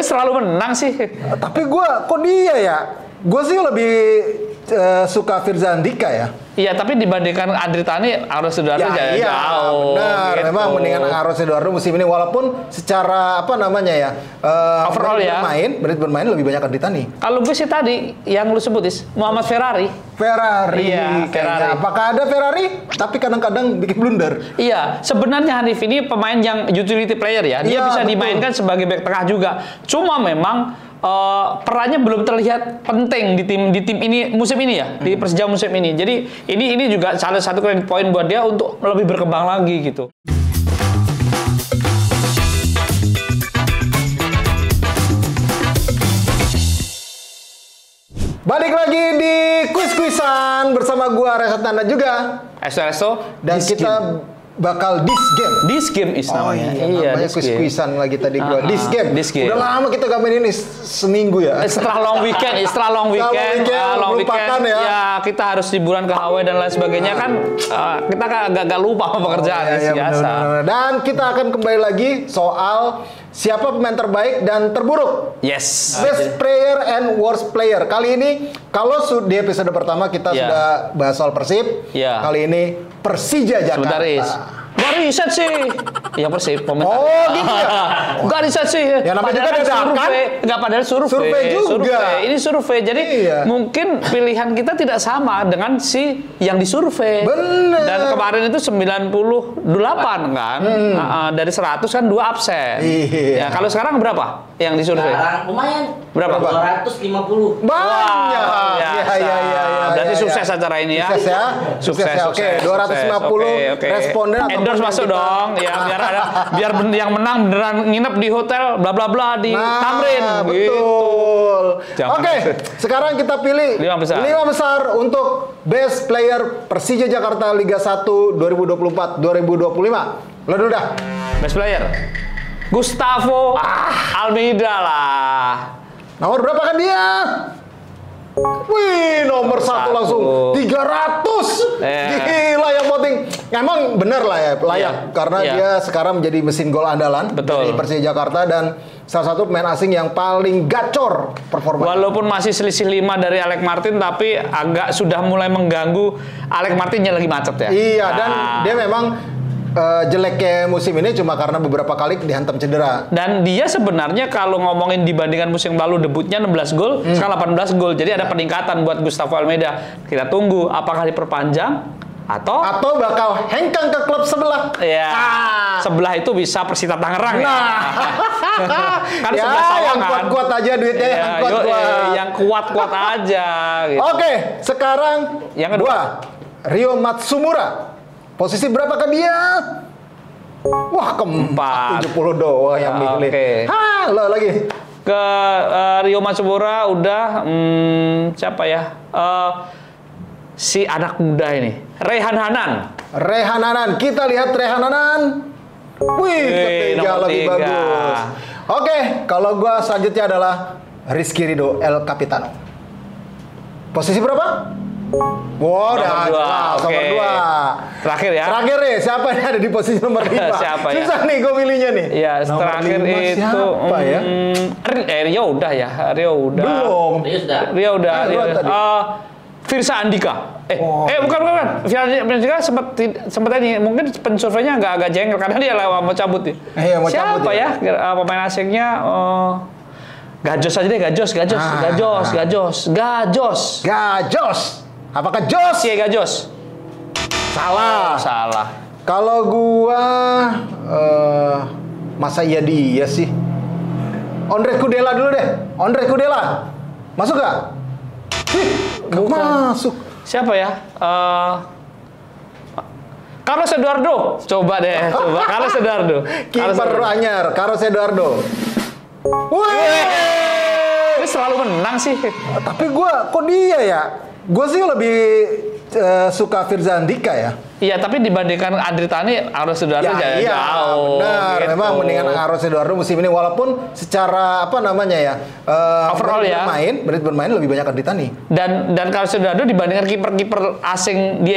selalu menang sih. Tapi kok dia ya? Gue sih lebih suka Firza Andika ya. Iya, tapi dibandingkan Andri Tani, Aros Eduardo jauh. Benar, gitu. Memang mendingan Aros Eduardo musim ini, walaupun secara apa namanya ya, overall ya, menit bermain lebih banyak Andri Tani. Kalau gue sih tadi yang lu sebut Muhammad Ferrari. Iya, Ferrari. Apakah ada Ferrari? Tapi kadang-kadang bikin blunder. Iya, sebenarnya Hanif ini pemain yang utility player ya. Dia bisa dimainkan sebagai back tengah juga. Cuma memang perannya belum terlihat penting di tim ini musim ini ya, di Persija musim ini. Jadi ini juga salah satu kredit poin buat dia untuk lebih berkembang lagi gitu. Balik lagi di kuis-kuisan bersama gua Resat Nanda juga. Esto dan kita bakal this game is namanya. Iya, namanya kuis-kuisan lagi tadi gua. This game. Udah lama kita gak main ini, seminggu ya. Setelah long weekend, long weekend ya kita harus liburan ke Hawaii dan lain sebagainya kan, kita agak lupa sama pekerjaan biasa. Bener. Dan kita akan kembali lagi soal siapa pemain terbaik dan terburuk. Yes. Best player and worst player. Kali ini, kalau di episode pertama kita sudah bahas soal Persib. Kali ini Persija Jakarta. Gak riset sih. Ya Persib. Oh gitu ya? Gak riset sih. Ya namanya juga dadakan. Gak, padahal survei juga. Ini survei. Jadi mungkin pilihan kita tidak sama dengan si yang disurvei. Bener. Dan kemarin itu 98 kan. Dari 100 kan 2 absen. Ya, kalau sekarang berapa yang disurvei? Sekarang lumayan. Berapa? 250. Banyak. Ya. Berarti sukses acara ini ya. Sukses ya. Oke, 250 responden atau endorse masuk dong. Ya biar yang menang beneran nginep di hotel bla bla bla di Tamrin. Betul. Oke, sekarang kita pilih 5 besar untuk Best Player Persija Jakarta Liga 1 2024-2025. Lo dulu dah. Best Player Gustavo Almeida lah. Nomor berapa kan dia? Wih, nomor 1 langsung 300. Gila yang voting. Emang bener lah ya, layak. Karena dia sekarang menjadi mesin gol andalan dari Persija Jakarta dan salah satu pemain asing yang paling gacor performa. Walaupun masih selisih 5 dari Alec Martin, tapi agak sudah mulai mengganggu. Alec Martinnya lagi macet ya. Iya, dan dia memang jeleknya musim ini cuma karena beberapa kali dihantam cedera. Dan dia sebenarnya kalau ngomongin dibandingkan musim lalu, debutnya 16 gol, sekarang 18 gol. Jadi ada peningkatan buat Gustavo Almeida. Kita tunggu apakah diperpanjang atau bakal hengkang ke klub sebelah. Ya. Sebelah itu bisa Persita Tangerang ya. Kan ya, yang kuat-kuat aja duitnya, yang kuat-kuat. Yang kuat-kuat aja gitu. Oke, sekarang yang kedua, Rio Matsumura. Posisi berapa ke dia? Wah, keempat. 70 doang yang milih. Lo lagi. Ke Rio Matsumura udah siapa ya? Si anak muda ini. Rehan Hanan. Kita lihat Rehan Hanan. Wih, ketiga lebih bagus. Oke, kalau gua selanjutnya adalah Rizky Ridho El Capitano. Posisi berapa? Wow, nomor 2. Terakhir ya. Terakhir nih, siapa yang ada di posisi nomor 5? Siapa ya? Susah nih gue milihnya nih. Iya, terakhir itu siapa ya? Rio udah ya. Belum. Rio udah. Firza Andika. Bukan. Firza Andika sempat ini mungkin pensurveinya agak jengkel karena dia mau cabut nih. Siapa ya pemain asingnya? Gajos aja deh, Gajos. Apakah Jos? Iya, Gajos. Salah. Kalau gua masa iya dia sih? Ondrej Kudela dulu deh. Masuk gak? Masuk. Siapa ya? Carlos Eduardo. Coba. Carlos Eduardo. Kiper anyar, Carlos Eduardo. Wih, selalu menang sih. Tapi kok dia ya? Gue sih lebih suka Firza Andika ya. Iya, tapi dibandingkan Andri Tani, Aros Eduardo jauh. Benar, gitu. Memang mendingan Aros Eduardo musim ini walaupun secara apa namanya ya, overall ya, menit bermain lebih banyak Andri Tani. Dan Aros Eduardo dibandingkan kiper-kiper asing di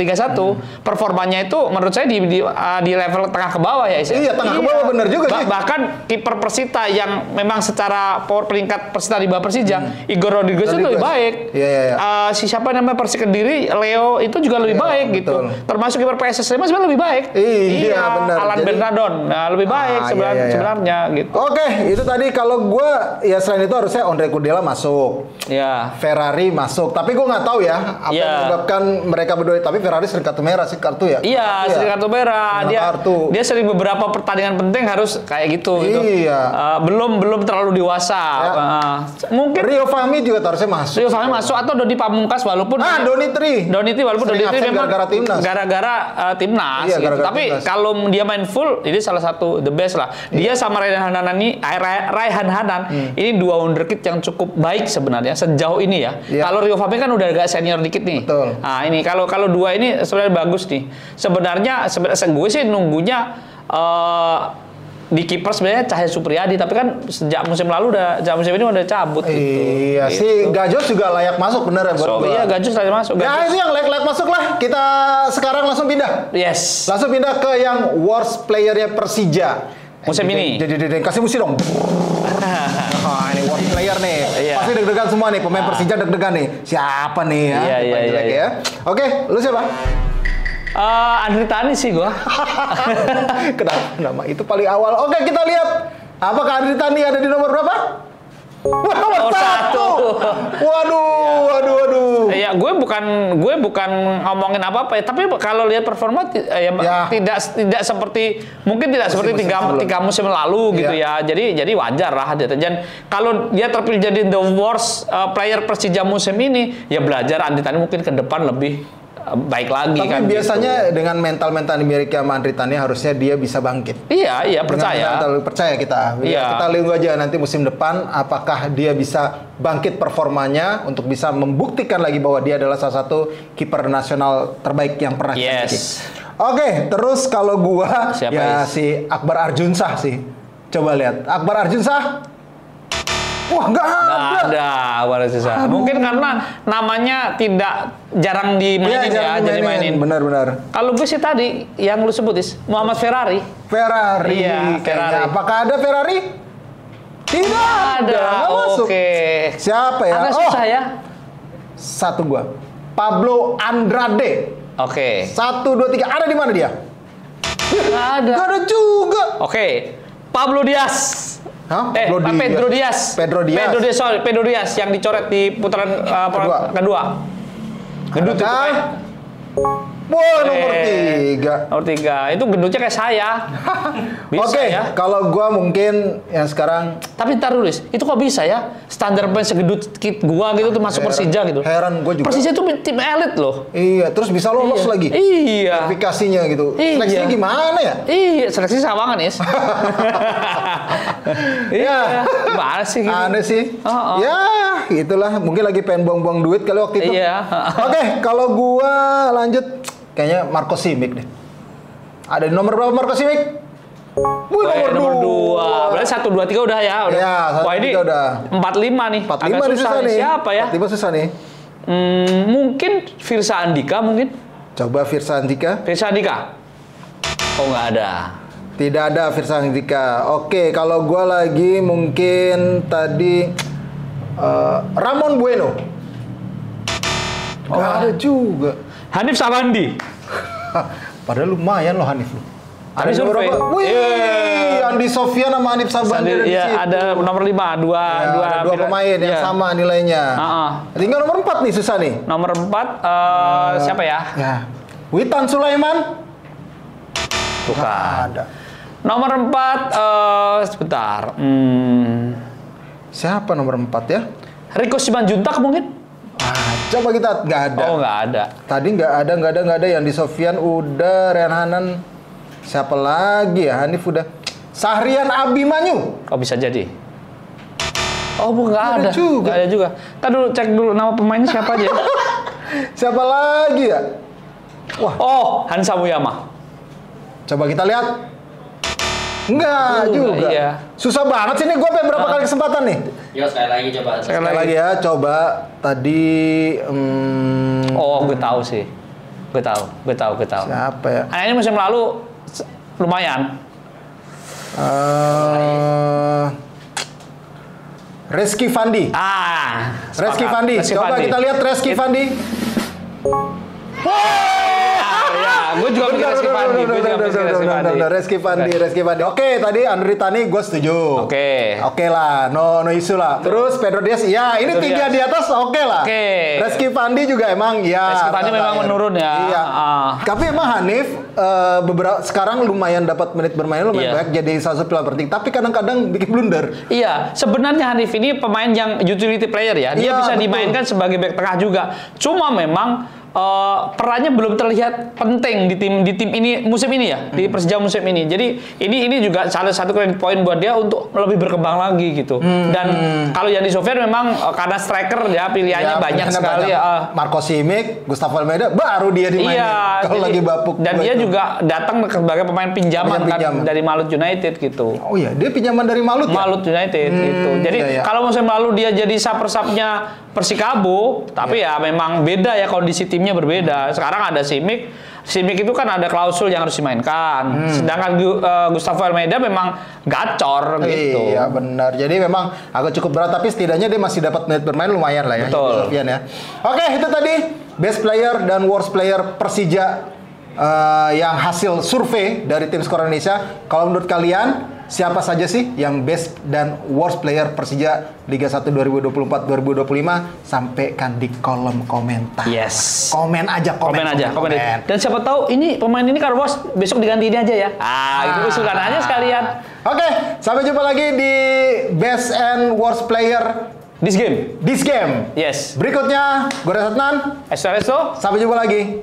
Liga 1, performanya itu menurut saya di level tengah ke bawah ya, Is. Iya, tengah ke bawah benar juga sih. Bahkan kiper Persita yang memang secara peringkat Persita di bawah Persija, Igor Rodriguez itu lebih baik. Iya. Si siapa namanya Persik Kediri, Leo itu juga lebih baik gitu. Termasuk kiper PSS Sleman sebenarnya lebih baik. Iya, benar. Alan Bernardon, lebih baik sebenarnya gitu. Oke, itu tadi kalau gue ya selain itu harusnya Ondrej Kudela masuk. Iya. Ferrari masuk, tapi gue nggak tahu ya apa yang menyebabkan mereka berdua. Tapi Ferrari sering kartu merah sih kartu ya. Iya, sering kartu merah. Dia sering beberapa pertandingan penting harus kayak gitu. Iya. Belum terlalu dewasa. Mungkin Rio Fahmi juga harusnya masuk. Rio Fahmi masuk atau Dodi Pamungkas walaupun Donitri walaupun Donitri memang gara-gara timnas. Iya, gitu. Tapi kalau dia main full, ini salah satu the best lah. Dia sama Raihan Hanan ini dua wonderkid yang cukup baik sebenarnya sejauh ini ya. Kalau Rio Fahmi kan udah agak senior dikit nih. Betul. Nah ini kalau dua ini sebenarnya bagus nih. Sebenarnya gue sih nunggunya di kiper sebenarnya Cahya Supriyadi, tapi kan sejak musim ini udah cabut gitu. Iya, gitu. Si Gajos juga layak masuk bener ya buat Iya, Gajos layak masuk. Ya itu yang layak masuk lah. Kita sekarang langsung pindah. Yes. Langsung pindah ke yang worst player-nya Persija. Musim ini. Jadi kasih musik dong. Ini worst player nih. Iya. Pasti deg-degan semua nih. Pemain Persija deg-degan nih. Siapa nih ya? Iya. Oke, lu siapa? Andri Tani sih gua. Kenapa nama itu paling awal? Oke, kita lihat apakah Andri Tani ada di nomor berapa? Nomor 1. Waduh. Ya, gue bukan ngomongin apa-apa ya, tapi kalau lihat performa tidak seperti tiga musim lalu gitu ya. Jadi wajar lah. Dan kalau dia terpilih jadi the worst player Persija musim ini, ya belajar Andri Tani mungkin ke depan lebih baik lagi. Tapi kan biasanya gitu. dengan mental dimiliki sama Andri Tani harusnya dia bisa bangkit. Iya, percaya. Percaya kita. Iya. Kita lihat aja nanti musim depan apakah dia bisa bangkit performanya untuk bisa membuktikan lagi bahwa dia adalah salah satu kiper nasional terbaik yang pernah kita miliki. Oke, terus kalau gua si Akbar Arjunsah sih. Coba lihat. Akbar Arjunsah. Wah, nggak ada. Mungkin karena namanya jarang dimainin jadi mainin. Benar. Kalau gue sih tadi yang lu sebut Muhammad Ferrari. Iya, Ferrari. Apakah ada Ferrari? Tidak ada. Oke. Siapa ya? Agak susah ya. Satu gua. Pablo Andrade. Oke. 1, 2, 3. Ada di mana dia? Nggak ada. Nggak ada juga. Oke. Pablo Diaz. Pedro Diaz yang dicoret di putaran kedua. Gendut itu Wah, nomor 3. Itu gendutnya kayak saya. Oke, ya? Kalau gua mungkin yang sekarang. Tapi ntar dulu, itu kok bisa ya? Standar pemain segedut gua gitu tuh masuk Persija gitu. Heran gua juga. Persija itu tim elit loh. Iya, terus bisa lolos lagi. Iya. Verifikasinya gitu. Seleksinya gimana ya? Iya, seleksi Sawangan, Iya. Gimana sih gitu? Aneh sih. Ya, itulah. Mungkin lagi pengen buang-buang duit kali waktu itu. Iya. Oke, kalau gua lanjut. Kayaknya Marco Simic deh. Ada di nomor berapa Marco Simic? Nomor 2. Berarti 1, 2, 3 udah ya. Ya, 1, 2, 3 udah. 45 nih. 45 susah nih. Siapa ya? 45 susah nih. Mungkin Firsa Andika mungkin. Coba Firsa Andika. Oh, nggak ada. Tidak ada Firsa Andika. Oke, kalau gua lagi mungkin tadi Ramon Bueno. Nggak ada juga. Hanif Sawandi. Padahal lumayan loh Hanif. Ada survei. Wih, Andi Sofyan sama Hanif Sawandi ada di situ. Ada nomor 5, dua pemain yang sama nilainya. Tinggal nomor 4 nih susah nih. Nomor 4 siapa ya? Witan Sulaiman. Bukan. Ada. Nomor 4 sebentar. Siapa nomor 4 ya? Riko Simanjuntak mungkin? Coba kita nggak ada. Oh, nggak ada. Tadi nggak ada. Yang di Sofyan udah, Ryan Hanan. Siapa lagi ya? Hanif udah. Sahrian Abimanyu. Oh, bisa jadi. Oh, nggak ada. Nggak ada juga. Kita dulu cek dulu nama pemainnya siapa aja. Siapa lagi ya? Wah. Oh, Hansa Muyama. Coba kita lihat. Enggak juga. Iya. Susah banget sih nih, gue berapa kali kesempatan nih? Yo, sekali lagi coba. Sekali lagi ya, coba tadi. Oh, gue tahu sih. Gue tahu. Siapa ya? Nah, ini musim lalu lumayan. Reski Fandi. Reski Fandi. Coba kita lihat Reski Fandi. Gue juga mikir Reski Fandi. Oke, tadi Andri Tani gue setuju. Oke lah, no isu lah. Terus Pedro Diaz, ya ini 3 di atas oke lah. Reski Fandi juga emang ya. Reski Fandi memang menurun ya. Iya. Tapi emang Hanif beberapa sekarang lumayan dapat menit bermain lumayan banyak, jadi salah satu pilar penting. Tapi kadang-kadang bikin blunder. Iya, sebenarnya Hanif ini pemain yang utility player ya. Dia bisa dimainkan sebagai back tengah juga. Cuma memang perannya belum terlihat penting di tim ini musim ini ya, di Persija musim ini. Jadi ini juga salah satu kredit poin buat dia untuk lebih berkembang lagi gitu. Dan kalau Yandi Sofian memang karena striker ya pilihannya banyak sekali. Marco Simic, Gustavo Almeida baru dia dimainin kalau lagi bapuk. Dan dia juga datang sebagai pemain pinjaman kan dari Malut United gitu. Oh iya, dia pinjaman dari Malut ya? Malut United gitu. Jadi kalau musim lalu dia jadi saper-sapnya Persikabo, tapi ya memang beda ya kondisi timnya berbeda. Sekarang ada Simic itu kan ada klausul yang harus dimainkan. Sedangkan Gustavo Almeida memang gacor gitu. Iya benar. Jadi memang agak cukup berat, tapi setidaknya dia masih dapat menit bermain lumayan lah ya. Betul. Ya. Oke, itu tadi best player dan worst player Persija yang hasil survei dari Tim Skor Indonesia. Kalau menurut kalian siapa saja sih yang best dan worst player Persija Liga 1 2024-2025? Sampaikan di kolom komentar. Yes. Komen aja. Dan siapa tahu ini pemain ini kalau bos besok diganti ini aja ya. Itu usulan aja sekalian. Oke, sampai jumpa lagi di best and worst player This game. Yes. Berikutnya, gue Reza Adnan. Esto. Sampai jumpa lagi.